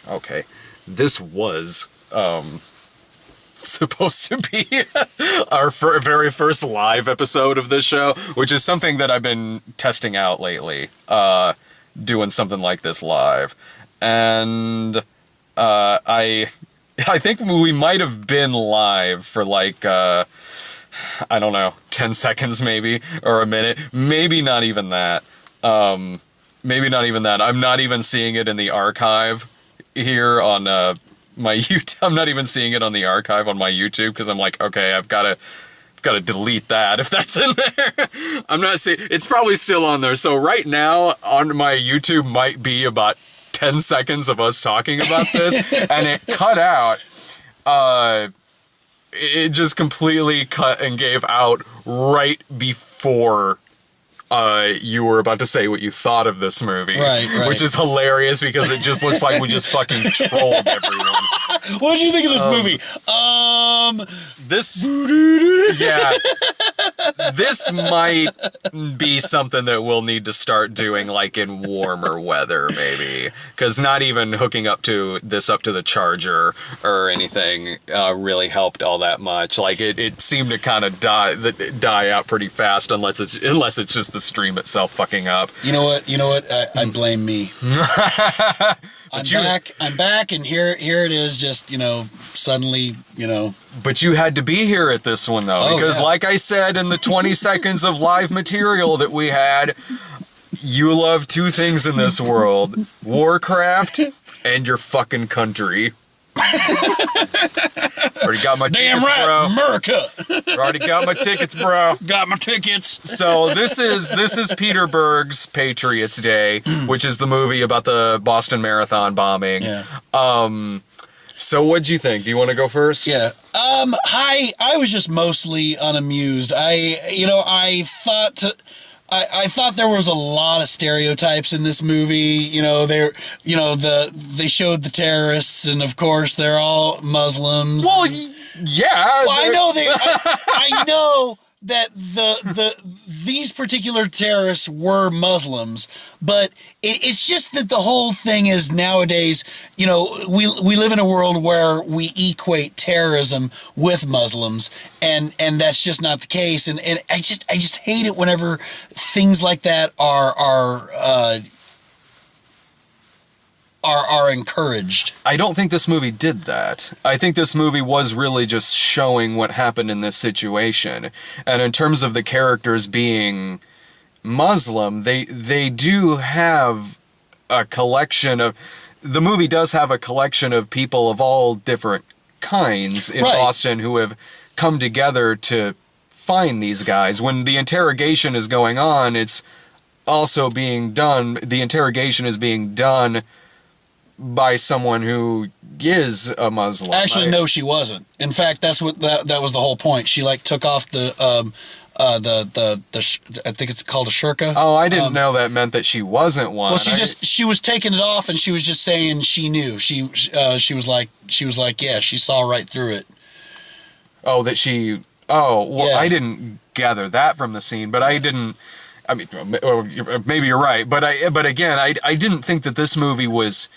Okay. This was supposed to be our very first live episode of this show, which is something that I've been testing out lately, doing something like this live. And I think we might have been live for like, I don't know, 10 seconds maybe, or a minute. Maybe not even that. Maybe not even that. I'm not even seeing it in the archive here on my YouTube. I'm not even seeing it on the archive on my YouTube because I'm like, okay, I've got to delete that if that's in there. I'm not seeing. It's probably still on there. So right now on my YouTube might be about 10 seconds of us talking about this, and it cut out. It just completely cut and gave out right before you were about to say what you thought of this movie. Right. Which is hilarious because it just looks like we just fucking trolled everyone. What did you think of this movie? This... Yeah. This might be something that we'll need to start doing, like, in warmer weather, maybe. Because not even hooking up to the charger or anything really helped all that much. Like, it seemed to kind of die out pretty fast unless it's just the stream itself fucking up. You know what? I blame me. I'm back, and here it is, just, suddenly, But you had to be here at this one, though, because like I said in the 20 seconds of live material that we had, you love two things in this world: Warcraft and your fucking country. Already got my damn tickets, right, bro. America. Already got my tickets, bro. Got my tickets. So this is Peter Berg's Patriots Day, which is the movie about the Boston Marathon bombing. Yeah. So what'd you think? Do you want to go first? Yeah. I was just mostly unamused. I thought there was a lot of stereotypes in this movie. They showed the terrorists, and of course they're all Muslims. Well, yeah. Well, I know that these particular terrorists were Muslims, but it's just that the whole thing is nowadays, we live in a world where we equate terrorism with Muslims, and that's just not the case. And I just hate it whenever things like that are encouraged. I don't think this movie did that. I think this movie was really just showing what happened in this situation. And in terms of the characters being Muslim, they do have a collection of... The movie does have a collection of people of all different kinds in Boston who have come together to find these guys. When the interrogation is going on, it's also being done... The interrogation is being done by someone who is a Muslim. Actually, no, she wasn't. In fact, that's what that was the whole point. She took off the I think it's called a shurka. Oh, I didn't know that meant that she wasn't one. Well, she was taking it off, and she was just saying she knew. She was like, yeah, she saw right through it. Oh, that she. Oh, well, yeah. I didn't gather that from the scene, but I didn't. I mean, maybe you're right, but again, I didn't think that this movie was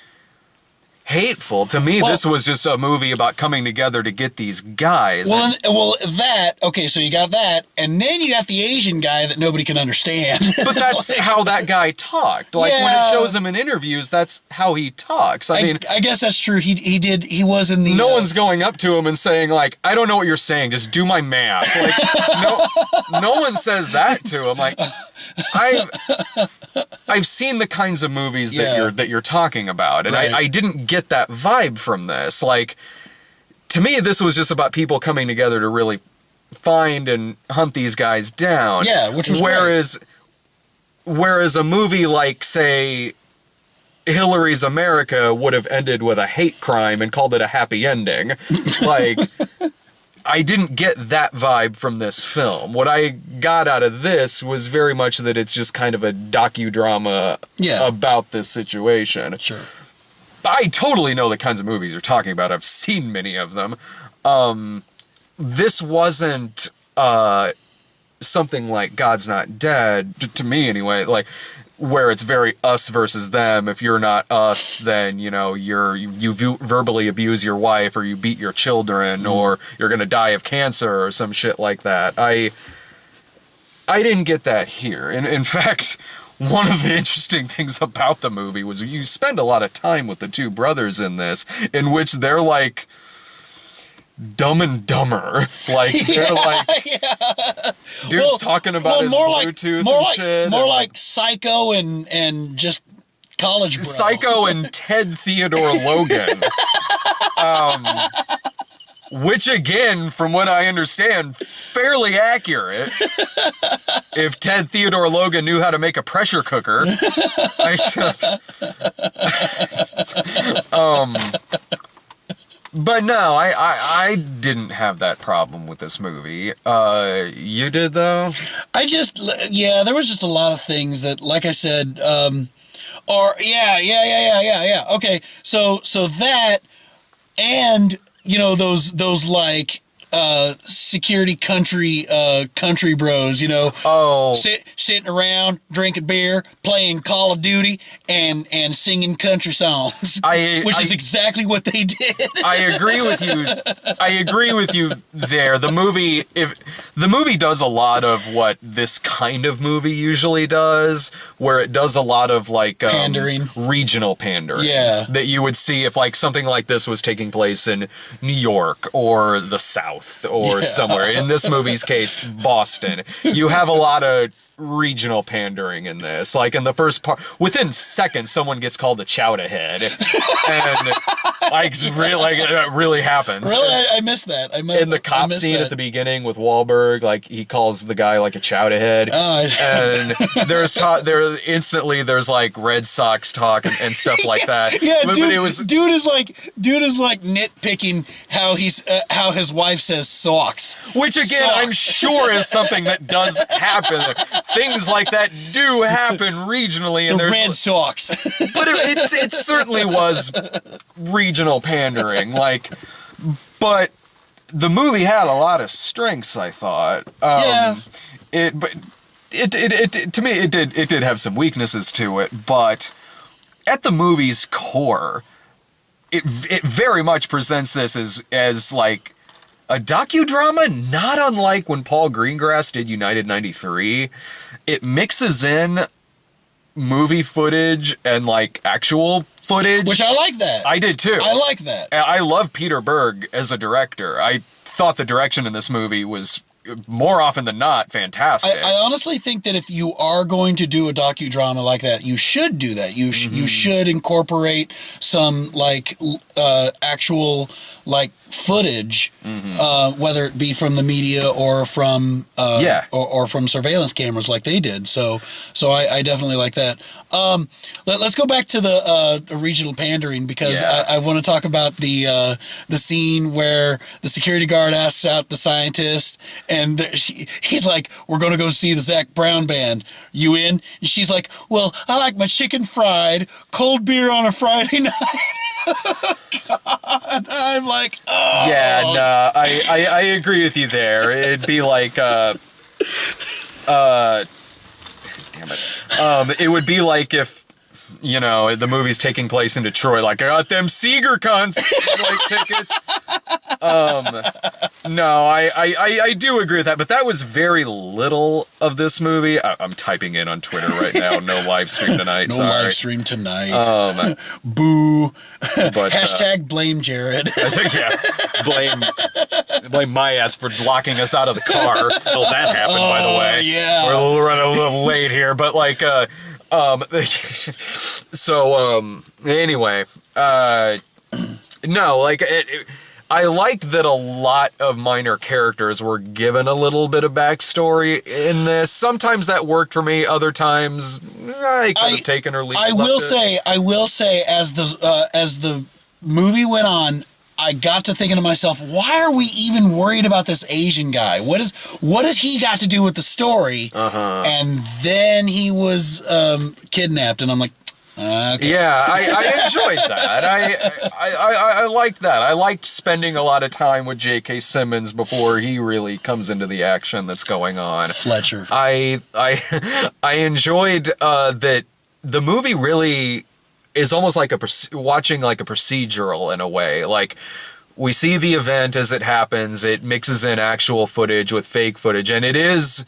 hateful. To me, this was just a movie about coming together to get these guys. Okay, so you got that, and then you got the Asian guy that nobody can understand. But that's how that guy talked. Like, when it shows him in interviews, that's how he talks. I mean, I guess that's true. He was in the... No one's going up to him and saying, like, I don't know what you're saying, just do my math. Like, no one says that to him. Like, I've seen the kinds of movies that you're talking about, and I didn't get that vibe from this. Like, to me, this was just about people coming together to really find and hunt these guys down. Yeah, which was whereas a movie like, say, Hillary's America would have ended with a hate crime and called it a happy ending. Like, I didn't get that vibe from this film. What I got out of this was very much that it's just kind of a docudrama about this situation. Sure. I totally know the kinds of movies you're talking about. I've seen many of them. This wasn't something like God's Not Dead, to me anyway. Like, where it's very us versus them. If you're not us, then, you verbally abuse your wife, or you beat your children, or you're going to die of cancer or some shit like that. I didn't get that here. And in fact, one of the interesting things about the movie was you spend a lot of time with the two brothers in this, in which they're like Dumb and Dumber. Like, they're like, dude's talking about his Bluetooth and shit. More like Psycho and just college bro. Psycho and Ted Theodore Logan. Which, again, from what I understand, fairly accurate. If Ted Theodore Logan knew how to make a pressure cooker. But no, I didn't have that problem with this movie. You did, though? There was just a lot of things that, like I said, Okay, so that, and, those like, security country bros, sitting around drinking beer, playing Call of Duty, and singing country songs, which is exactly what they did. I agree with you there. The movie does a lot of what this kind of movie usually does, where it does a lot of like pandering, regional pandering, that you would see if like something like this was taking place in New York or the South or somewhere. In this movie's case, Boston. You have a lot of regional pandering in this. Like in the first part, within seconds, someone gets called a chowder head, and it really happens. Really, I missed that. In the cop scene at the beginning with Wahlberg, like he calls the guy like a chowder head, and there's like Red Sox talk and stuff like that. Yeah, but dude is like nitpicking how his wife says socks, which again I'm sure is something that does happen. Things like that do happen regionally, and the Red Sox. But it certainly was regional pandering, but the movie had a lot of strengths, I thought. To me, it did have some weaknesses to it, but at the movie's core, it very much presents this as like a docudrama, not unlike when Paul Greengrass did United 93. It mixes in movie footage and like actual footage. Which I like that. I did too. I like that. I love Peter Berg as a director. I thought the direction in this movie was more often than not fantastic. I honestly think that if you are going to do a docudrama like that, you should do that. You should incorporate some like actual like footage, whether it be from the media or from or from surveillance cameras like they did. So I definitely like that. Let's go back to the regional pandering, because I want to talk about the scene where the security guard asks out the scientist, and he's like, "We're going to go see the Zac Brown band. You in?" And she's like, "Well, I like my chicken fried, cold beer on a Friday night." God, I'm like, oh. Yeah, no, I agree with you there. It'd be like, damn it. It would be like if, the movie's taking place in Detroit, like, I got them Seeger concert like tickets. No, I do agree with that, but that was very little of this movie. I'm typing in on Twitter right now. No live stream tonight. No sorry. live stream tonight. Boo. But hashtag blame Jared. Yeah, blame my ass for blocking us out of the car. Well, that happened, by the way. Yeah, we're running a little late here, but like, anyway, no, like I liked that a lot of minor characters were given a little bit of backstory in this. Sometimes that worked for me. Other times, I could have taken or leave. I will say, as the movie went on, I got to thinking to myself, why are we even worried about this Asian guy? What has he got to do with the story? And then he was kidnapped, and I'm like, Okay. Yeah, I enjoyed that. I liked that. I liked spending a lot of time with J.K. Simmons before he really comes into the action that's going on. Fletcher. I enjoyed that the movie really is almost like watching like a procedural in a way. Like, we see the event as it happens. It mixes in actual footage with fake footage, and it is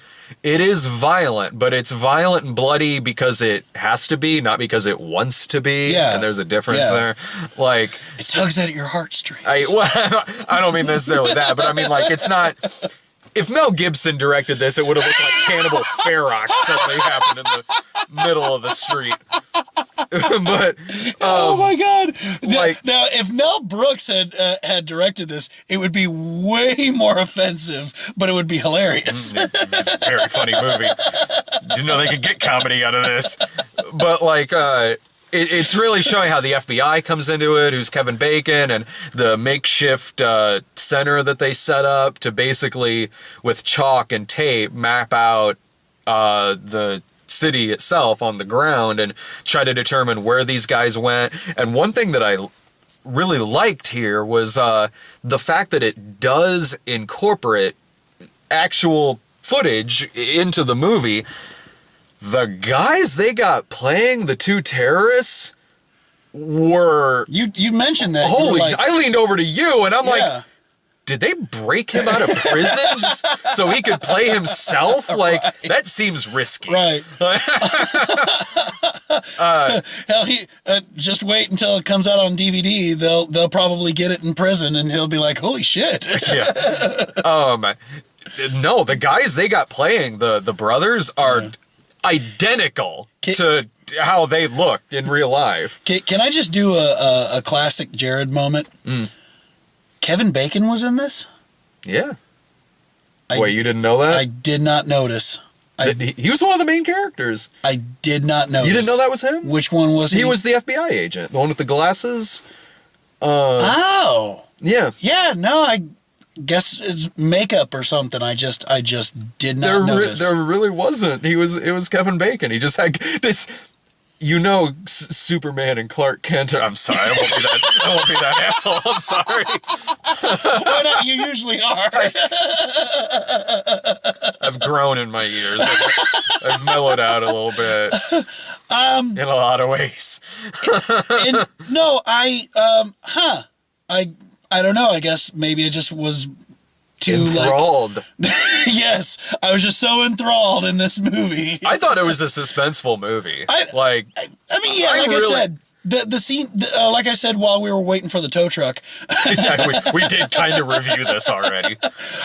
violent, but it's violent and bloody because it has to be, not because it wants to be. Yeah. And there's a difference there. Like, it tugs at your heartstrings. I don't mean necessarily that, but I mean, like, it's not. If Mel Gibson directed this, it would have looked like Cannibal Ferox suddenly happened in the middle of the street. But oh my god! Like, now, if Mel Brooks had directed this, it would be way more offensive, but it would be hilarious. It's a very funny movie. Didn't know they could get comedy out of this. But like, it's really showing how the FBI comes into it, who's Kevin Bacon, and the makeshift center that they set up to basically, with chalk and tape, map out the city itself on the ground and try to determine where these guys went. And one thing that I really liked here was the fact that it does incorporate actual footage into the movie. The guys they got playing the two terrorists were... You mentioned that. Holy... Like, I leaned over to you and I'm like, did they break him out of prison just so he could play himself? Like, that seems risky. Right. Hell, just wait until it comes out on DVD. They'll probably get it in prison, and he'll be like, "Holy shit!" Yeah. No, the guys they got playing the brothers are identical to how they looked in real life. Can I just do a classic Jared moment? Kevin Bacon was in this? Yeah. Wait, you didn't know that? I did not notice. He was one of the main characters. I did not notice. You didn't know that was him? Which one was he? He was the FBI agent, the one with the glasses. Oh. Yeah. Yeah, no, I guess it's makeup or something. I just did not notice. There really wasn't. It was Kevin Bacon. He just had this... Superman and Clark Kent. I'm sorry, I won't be that asshole. I'm sorry. Why not? You usually are. I've grown in my years. I've mellowed out a little bit. In a lot of ways. I don't know. I guess maybe it just was too enthralled. Yes, I was just so enthralled in this movie. I thought it was a suspenseful movie. I mean, yeah, I said, the scene, like I said, while we were waiting for the tow truck. we did kind of review this already.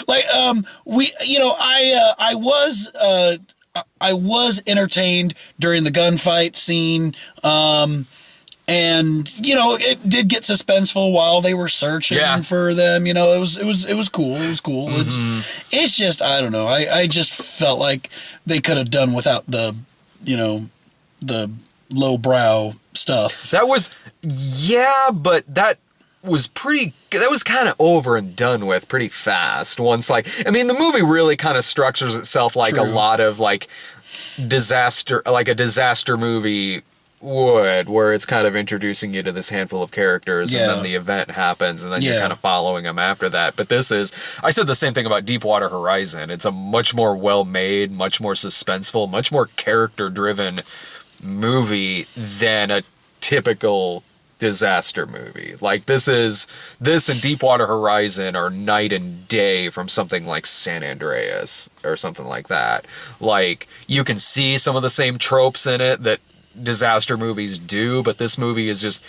Like, I was entertained during the gunfight scene. And it did get suspenseful while they were searching for them. It was cool. It was cool. Mm-hmm. It's just, I don't know. I just felt like they could have done without the lowbrow stuff. That was, but that was kind of over and done with pretty fast. Once, the movie really kind of structures itself like a lot of a disaster movie would, where it's kind of introducing you to this handful of characters and then the event happens and then you're kind of following them after that. But I said the same thing about Deepwater Horizon. It's a much more well-made, much more suspenseful, much more character-driven movie than a typical disaster movie. Like, this and Deepwater Horizon are night and day from something like San Andreas or something like that. Like, you can see some of the same tropes in it that disaster movies do, but this movie is just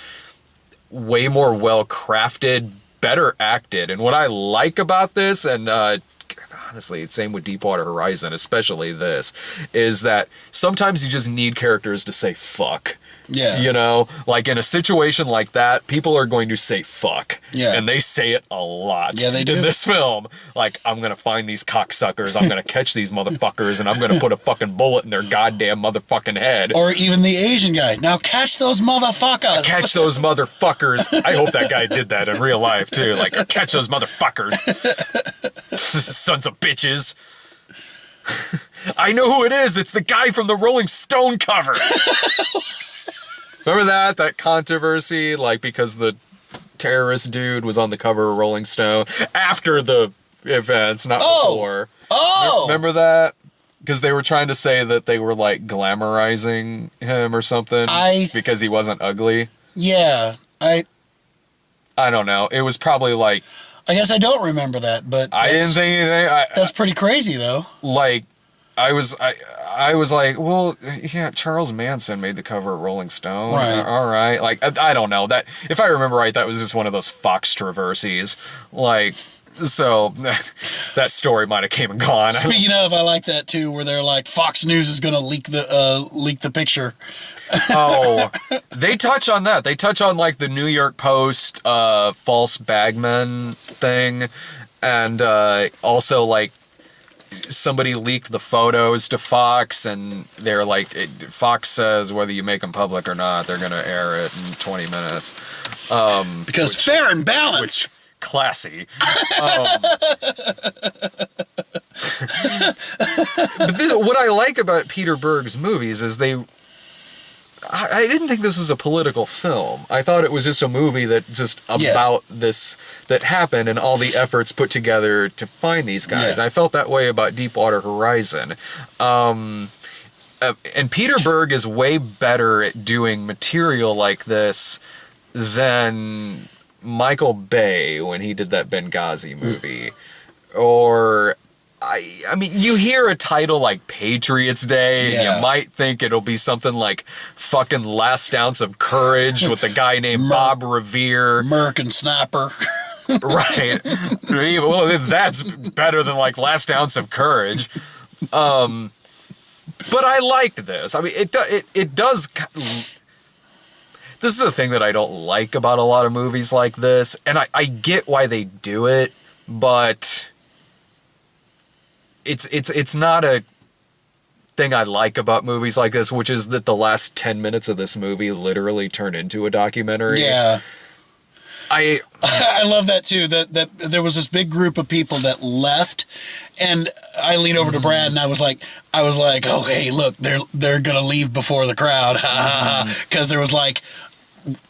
way more well crafted, better acted. And what I like about this, and honestly, same with Deepwater Horizon, especially this, is that sometimes you just need characters to say fuck. Yeah. Like in a situation like that, people are going to say fuck. Yeah. And they say it a lot. Yeah, they do. In this film. Like, I'm going to find these cocksuckers, I'm going to catch these motherfuckers, and I'm going to put a fucking bullet in their goddamn motherfucking head. Or even the Asian guy. Now catch those motherfuckers. Catch those motherfuckers. I hope that guy did that in real life, too. Like, catch those motherfuckers. Sons of bitches. I know who it is. It's the guy from the Rolling Stone cover. Remember that controversy, like because the terrorist dude was on the cover of Rolling Stone after the events, not before. Oh, Remember that? Because they were trying to say that they were like glamorizing him or something because he wasn't ugly. Yeah, I don't know. It was probably like, I guess I don't remember that, but I didn't think anything. That's pretty crazy, though. Like, I was like, well, yeah, Charles Manson made the cover of Rolling Stone. Right. All right. Like, I don't know. That, if I remember right, that was just one of those Fox controversies. Like, so that story might have came and gone. Speaking of, I like that too, where they're like, Fox News is going to leak the picture. Oh, they touch on that. They touch on like the New York Post false bagman thing, and also like somebody leaked the photos to Fox, and they're like, Fox says whether you make them public or not, they're gonna air it in 20 minutes. Because fair and balanced. Classy. But what I like about Peter Berg's movies is I didn't think this was a political film. I thought it was just a movie that just about this that happened and all the efforts put together to find these guys. I felt that way about Deepwater Horizon. And Peter Berg is way better at doing material like this than Michael Bay when he did that Benghazi movie. Or I mean, you hear a title like Patriots Day, and you might think it'll be something like fucking Last Ounce of Courage with a guy named Bob Revere. American Sniper. Right. Well, that's better than like Last Ounce of Courage. But I liked this. I mean, it does. This is a thing that I don't like about a lot of movies like this, and I get why they do it, but it's not a thing I like about movies like this, which is that the last 10 minutes of this movie literally turn into a documentary. Yeah. I love that too, that there was this big group of people that left, and I leaned over to Brad and I was like, oh, hey, look, they're going to leave before the crowd. Because there was like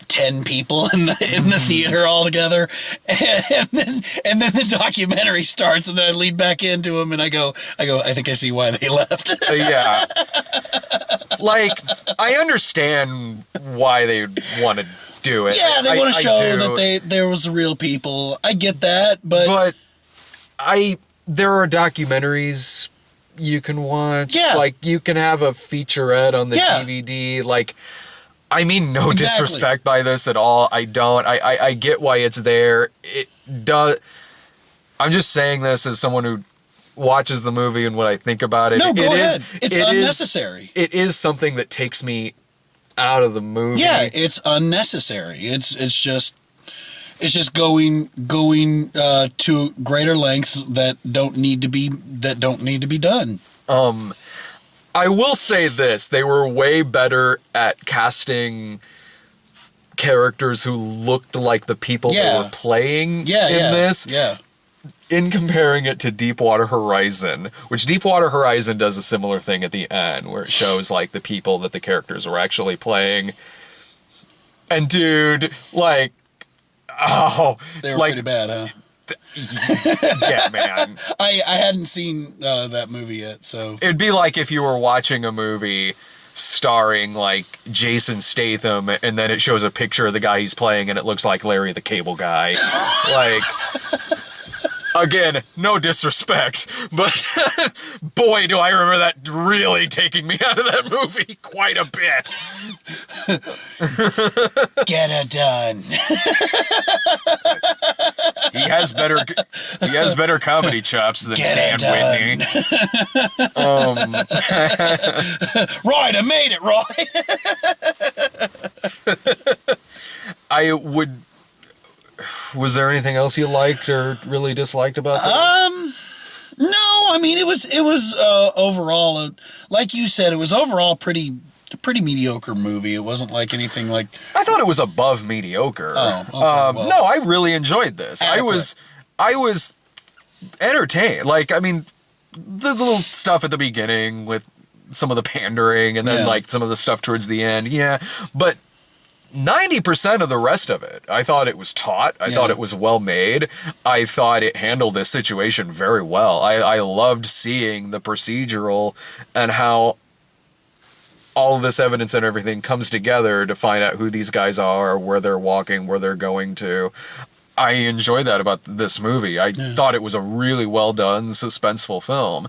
10 people in the theater all together, and then the documentary starts, and then I lead back into him and I go, I think I see why they left. Yeah. Like, I understand why they want to do it. Yeah, they want to show that there was real people. I get that, but there are documentaries you can watch. Yeah. Like, you can have a featurette on the DVD. Like, I mean no disrespect by this at all. I don't. I get why it's there. It does. I'm just saying this as someone who watches the movie and what I think about it. No, go ahead. It's unnecessary. It is something that takes me out of the movie. Yeah, it's unnecessary. It's just going to greater lengths that don't need to be done. I will say this: they were way better at casting characters who looked like the people they were playing in this. Yeah. In comparing it to Deepwater Horizon, which Deepwater Horizon does a similar thing at the end, where it shows like the people that the characters were actually playing. And dude, like, they were like, pretty bad, huh? Yeah, man. I hadn't seen that movie yet, so it'd be like if you were watching a movie starring like Jason Statham, and then it shows a picture of the guy he's playing, and it looks like Larry the Cable Guy. Like, again, no disrespect, but boy, do I remember that really taking me out of that movie quite a bit. Get it done. He has better comedy chops than Dan Whitney. Right, I made it, right. Was there anything else you liked or really disliked about this? No, I mean it was overall, like you said, it was overall a pretty mediocre movie. It wasn't like anything like. I thought it was above mediocre. Oh, okay, well, no, I really enjoyed this. Adequate. I was entertained. Like, I mean, the little stuff at the beginning with some of the pandering, and then like some of the stuff towards the end. Yeah, but 90% of the rest of it, I thought it was taut. I thought it was well made. I thought it handled this situation very well. I loved seeing the procedural and how all of this evidence and everything comes together to find out who these guys are, where they're walking, where they're going to. I enjoyed that about this movie. I thought it was a really well done, suspenseful film.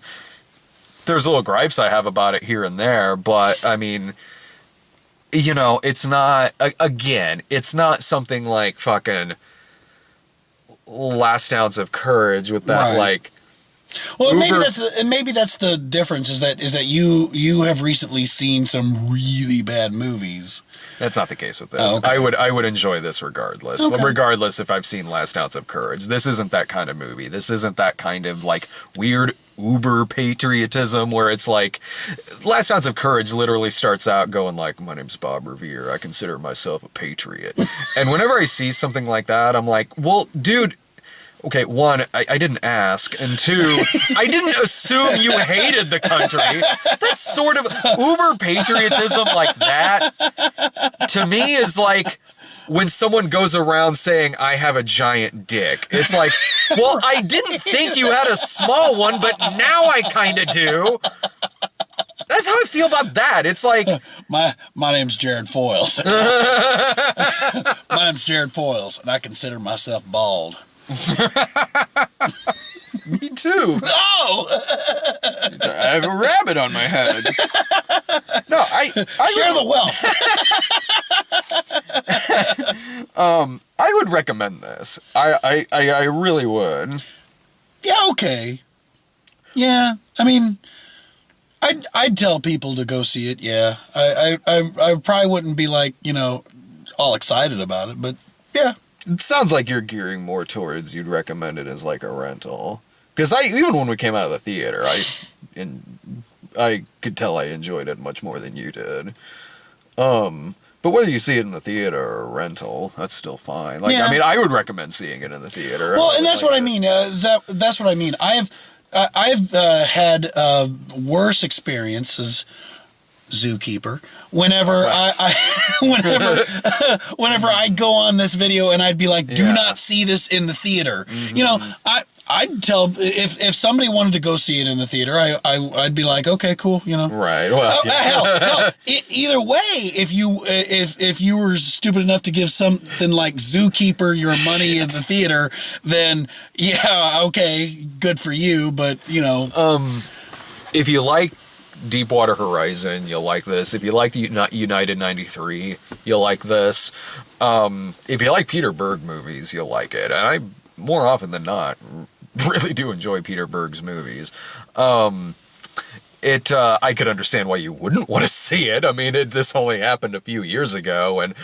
There's little gripes I have about it here and there, but I mean, you know, it's not, again, it's not something like fucking Last Ounce of Courage with that, like, well, maybe that's the difference is that you have recently seen some really bad movies. That's not the case with this. Oh, okay. I would enjoy this regardless. Okay. Regardless if I've seen Last Ounce of Courage. This isn't that kind of movie. This isn't that kind of like weird uber patriotism where it's like Last Ounce of Courage literally starts out going like, my name's Bob Revere. I consider myself a patriot. And whenever I see something like that, I'm like, well, dude, okay, one, I didn't ask, and two, I didn't assume you hated the country. That's sort of uber patriotism like that, to me, is like when someone goes around saying, I have a giant dick. It's like, well, I didn't think you had a small one, but now I kind of do. That's how I feel about that. It's like... My name's Jared Foyles. My name's Jared Foyles, and I consider myself bald. Me too. Oh! I have a rabbit on my head. No, I share the wealth. I would recommend this. I really would. Yeah, okay. Yeah, I mean, I'd tell people to go see it. Yeah, I probably wouldn't be like, you know, all excited about it, but yeah. It sounds like you're gearing more towards you'd recommend it as like a rental. Because even when we came out of the theater, I could tell I enjoyed it much more than you did. But whether you see it in the theater or a rental, that's still fine. Like, yeah. I mean, I would recommend seeing it in the theater. Well, and that's what I mean. That's what I mean. I've had worse experiences. Zookeeper. Whenever whenever I'd go on this video and I'd be like, do not see this in the theater. Mm-hmm. You know, I'd tell if somebody wanted to go see it in the theater, I'd be like, okay, cool, you know. Right. Well, hell, no. Either way, if you were stupid enough to give something like Zookeeper your money in the theater, then yeah, okay, good for you. But you know, if you like Deepwater Horizon, you'll like this. If you like United 93, you'll like this. If you like Peter Berg movies, you'll like it. And I, more often than not, really do enjoy Peter Berg's movies. I could understand why you wouldn't want to see it. I mean, this only happened a few years ago, and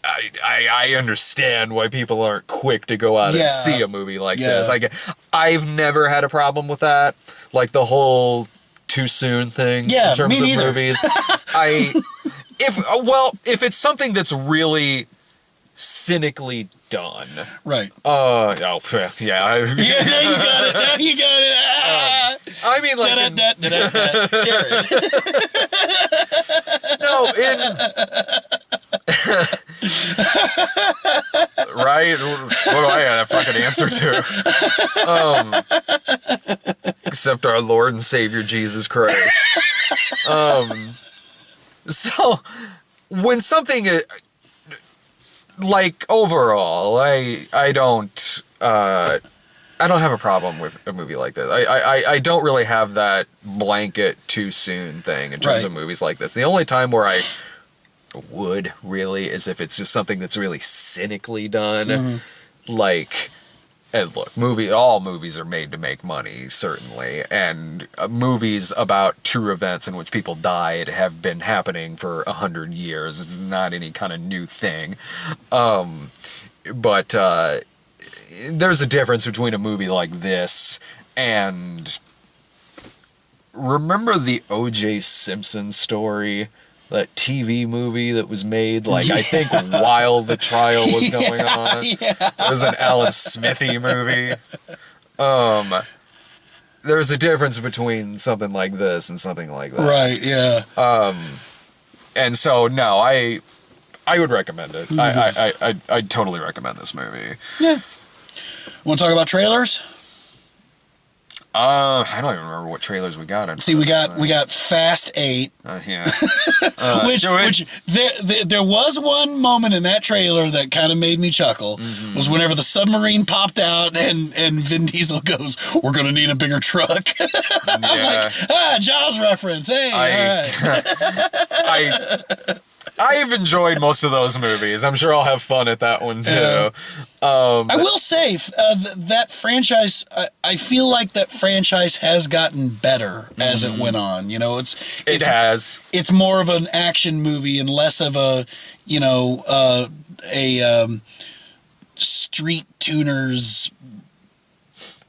I understand why people aren't quick to go out and see a movie like this. I've never had a problem with that. Like the whole too soon thing in terms of movies. If it's something that's really cynically done. Right. Yeah. Yeah, you got it. I mean, like... Right? What do I have a fucking answer to? Except our Lord and Savior Jesus Christ. So, when something... like, overall, I don't have a problem with a movie like this. I don't really have that blanket too soon thing in terms of movies like this. The only time where I would really is if it's just something that's really cynically done. Mm-hmm. Like, and look, all movies are made to make money, certainly, and movies about true events in which people died have been happening for 100 years. It's not any kind of new thing. But there's a difference between a movie like this and... Remember the O.J. Simpson story? That TV movie that was made, like, I think while the trial was going on. Yeah. It was an Alan Smithy movie. There's a difference between something like this and something like that. Right, yeah. And so, no, I I would recommend it. I totally recommend this movie. Yeah. Want to talk about trailers? I don't even remember what trailers we got. See, we got Fast 8. Yeah. Which there was one moment in that trailer that kind of made me chuckle. Was whenever the submarine popped out and Vin Diesel goes, "We're gonna need a bigger truck." I'm like, Jaws reference. Hey, all right. I've enjoyed most of those movies. I'm sure I'll have fun at that one too. I will say that franchise. I feel like that franchise has gotten better as it went on. You know, it has. It's more of an action movie and less of a street tuners.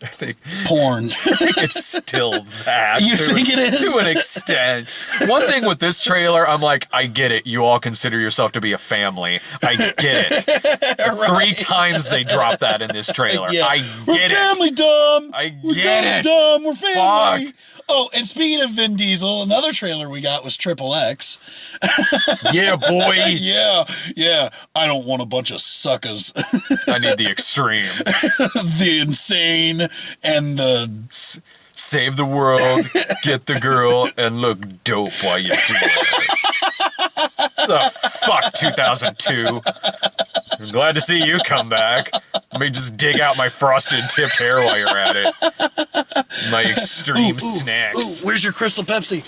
I think porn. I think it's still that. You think it is? To an extent. One thing with this trailer, I'm like, I get it. You all consider yourself to be a family. I get it. Right. 3 times they dropped that in this trailer. Yeah. I get We're family, Dom. I get it. Dom. We're family. Fuck. Oh, and speaking of Vin Diesel, another trailer we got was Triple X. Yeah, boy. Yeah. I don't want a bunch of suckers. I need the extreme. The insane and the... Save the world, get the girl, and look dope while you do it. The fuck, 2002. I'm glad to see you come back. Let me just dig out my frosted tipped hair while you're at it. My extreme snacks. Ooh, where's your Crystal Pepsi?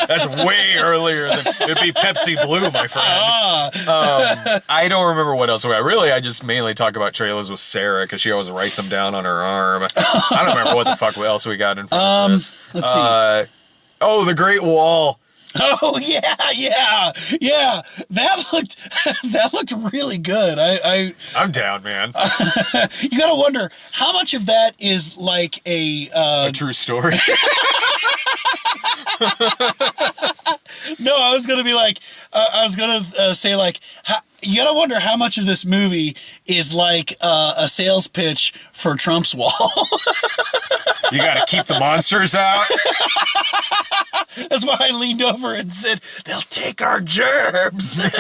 That's way earlier than it'd be Pepsi Blue, my friend. I don't remember what else we got. Really, I just mainly talk about trailers with Sarah because she always writes them down on her arm. I don't remember what the fuck else we got in front of this. Let's see. Oh, The Great Wall. Oh yeah. That looked really good. I'm down, man. You gotta wonder how much of that is like a true story. No, I was gonna be like, say like, you gotta wonder how much of this movie is like a sales pitch for Trump's wall. You gotta keep the monsters out. That's why I leaned over and said, "They'll take our gerbs." I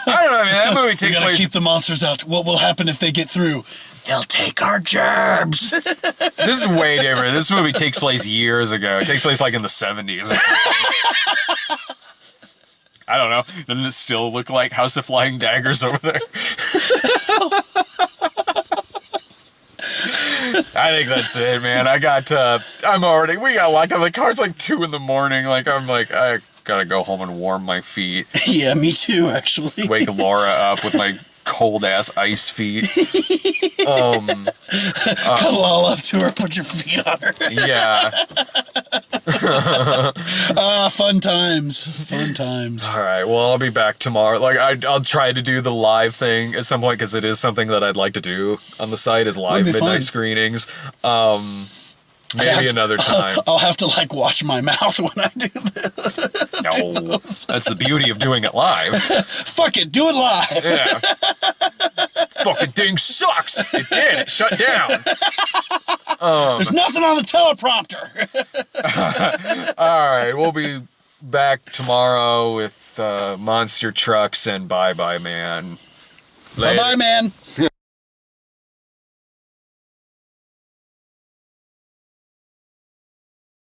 don't know, man. That movie takes place. Keep the monsters out. What will happen if they get through? They'll take our gerbs. This is way different. This movie takes place years ago. It takes place like in the 70s. I don't know. Doesn't it still look like House of Flying Daggers over there? I think that's it, man. We got locked up. The car's like 2 in the morning. Like, I'm like, I gotta go home and warm my feet. Yeah, me too, actually. Wake Laura up with my cold-ass ice feet. Cuddle all up to her, put your feet on her. Yeah. Fun times. All right, well, I'll be back tomorrow. Like, I'll try to do the live thing at some point, because it is something that I'd like to do on the site, is live midnight screenings. Maybe another time. I'll have to, like, watch my mouth when I do this. No, that's the beauty of doing it live. Fuck it, do it live. Yeah. Fucking thing sucks. It did. It shut down. There's nothing on the teleprompter. All right, we'll be back tomorrow with monster trucks and Bye Bye Man. Bye Bye Man.